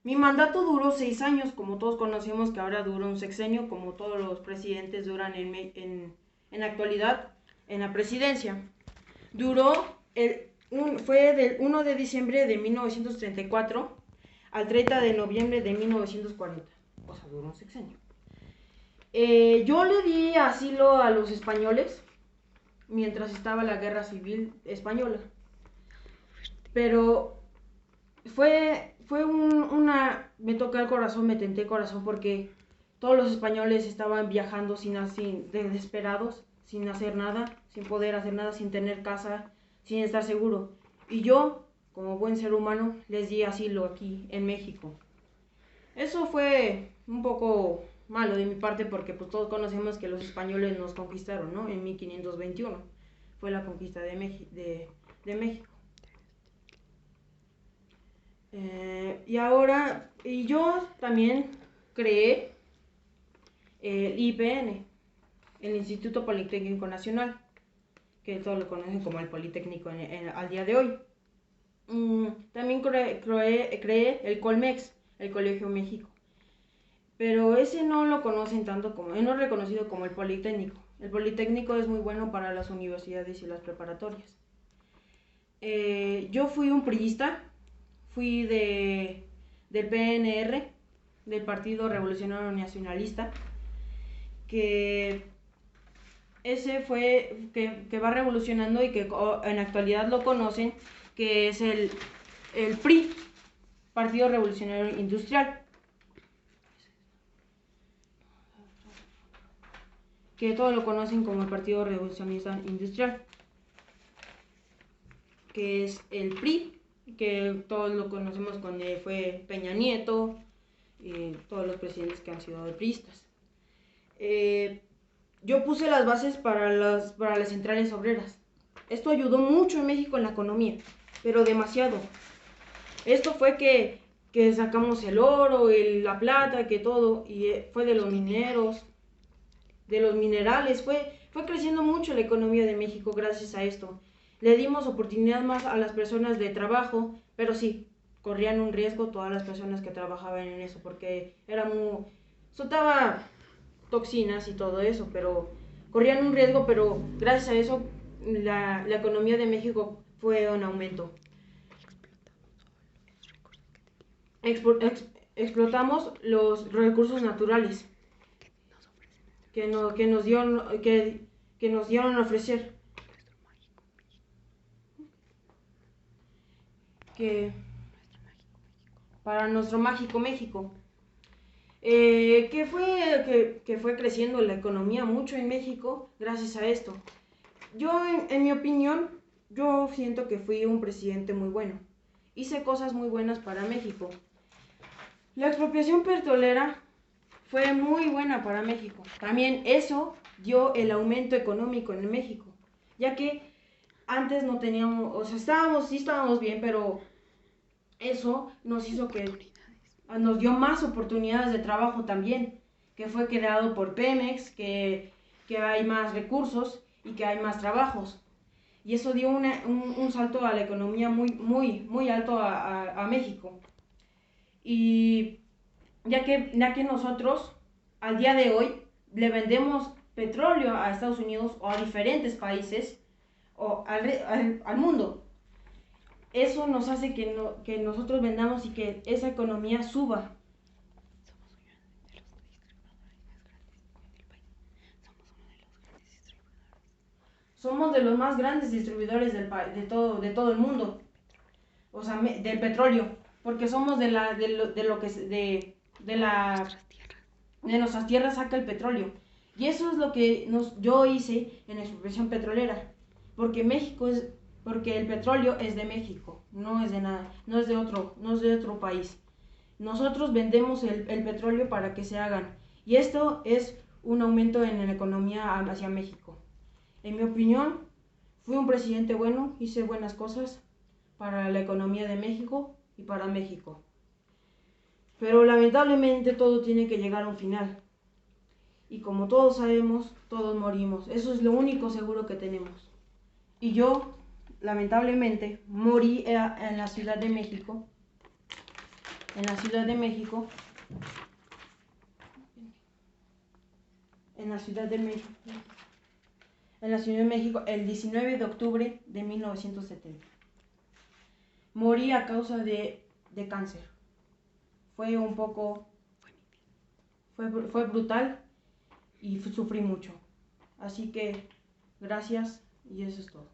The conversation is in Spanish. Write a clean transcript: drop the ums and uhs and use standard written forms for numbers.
Mi mandato duró 6 años, como todos conocemos que ahora dura un sexenio, como todos los presidentes duran en la actualidad en la presidencia. Fue del 1 de diciembre de 1934 al 30 de noviembre de 1940. O sea, duró un sexenio. Yo le di asilo a los españoles mientras estaba la guerra civil española. Pero me tocó el corazón, me tenté el corazón porque todos los españoles estaban viajando desesperados, sin hacer nada, sin poder hacer nada, sin tener casa, sin estar seguro. Y yo, como buen ser humano, les di asilo aquí en México. Eso fue un poco malo de mi parte porque pues todos conocemos que los españoles nos conquistaron, ¿no? En 1521 fue la conquista de México. Y yo también creé el IPN, el Instituto Politécnico Nacional, que todos lo conocen como el Politécnico al día de hoy. También creé el Colmex, el Colegio México, pero ese no lo conocen tanto no es reconocido como el Politécnico. El Politécnico es muy bueno para las universidades y las preparatorias. Yo fui un priista, fui del PNR, del Partido Revolucionario Nacionalista, que ese fue que va revolucionando y que en la actualidad lo conocen, que es el PRI, Partido Revolucionario Industrial, que todos lo conocen como el Partido Revolucionista Industrial, que es el PRI, que todos lo conocemos cuando fue Peña Nieto y todos los presidentes que han sido priistas. Yo puse las bases para las centrales obreras. Esto ayudó mucho en México en la economía, pero demasiado. Esto fue que sacamos el oro, la plata, que todo, y fue de los mineros, de los minerales, fue creciendo mucho la economía de México gracias a esto. Le dimos oportunidad más a las personas de trabajo, pero sí, corrían un riesgo todas las personas que trabajaban en eso, porque soltaba toxinas y todo eso, pero corrían un riesgo, pero gracias a eso la economía de México fue en aumento. Explotamos los recursos naturales que nos dieron a ofrecer, que para nuestro mágico México, que fue creciendo la economía mucho en México gracias a esto. Yo, en mi opinión, yo siento que fui un presidente muy bueno. Hice cosas muy buenas para México. La expropiación petrolera fue muy buena para México. También eso dio el aumento económico en México, ya que antes no teníamos, o sea, estábamos bien, pero eso nos hizo que nos dio más oportunidades de trabajo también, que fue creado por Pemex, que hay más recursos y que hay más trabajos. Y eso dio un salto a la economía muy alto a México. Y ya que nosotros, al día de hoy, le vendemos petróleo a Estados Unidos o a diferentes países o al mundo. Eso nos hace que nosotros vendamos y que esa economía suba. Somos de los más grandes distribuidores de todo el mundo, o sea, del petróleo, porque somos de nuestras tierras saca el petróleo. Y eso es lo que yo hice en la expropiación petrolera, porque porque el petróleo es de México, no es de nada, no es de otro país. Nosotros vendemos el petróleo para que se hagan, y esto es un aumento en la economía hacia México. En mi opinión, fui un presidente bueno, hice buenas cosas para la economía de México y para México. Pero lamentablemente todo tiene que llegar a un final. Y como todos sabemos, todos morimos. Eso es lo único seguro que tenemos. Y yo, lamentablemente, morí en la Ciudad de México en la Ciudad de México. En la Ciudad de México. En la Ciudad de México el 19 de octubre de 1970. Morí a causa de cáncer. Fue un poco... Fue brutal y sufrí mucho. Así que gracias y eso es todo.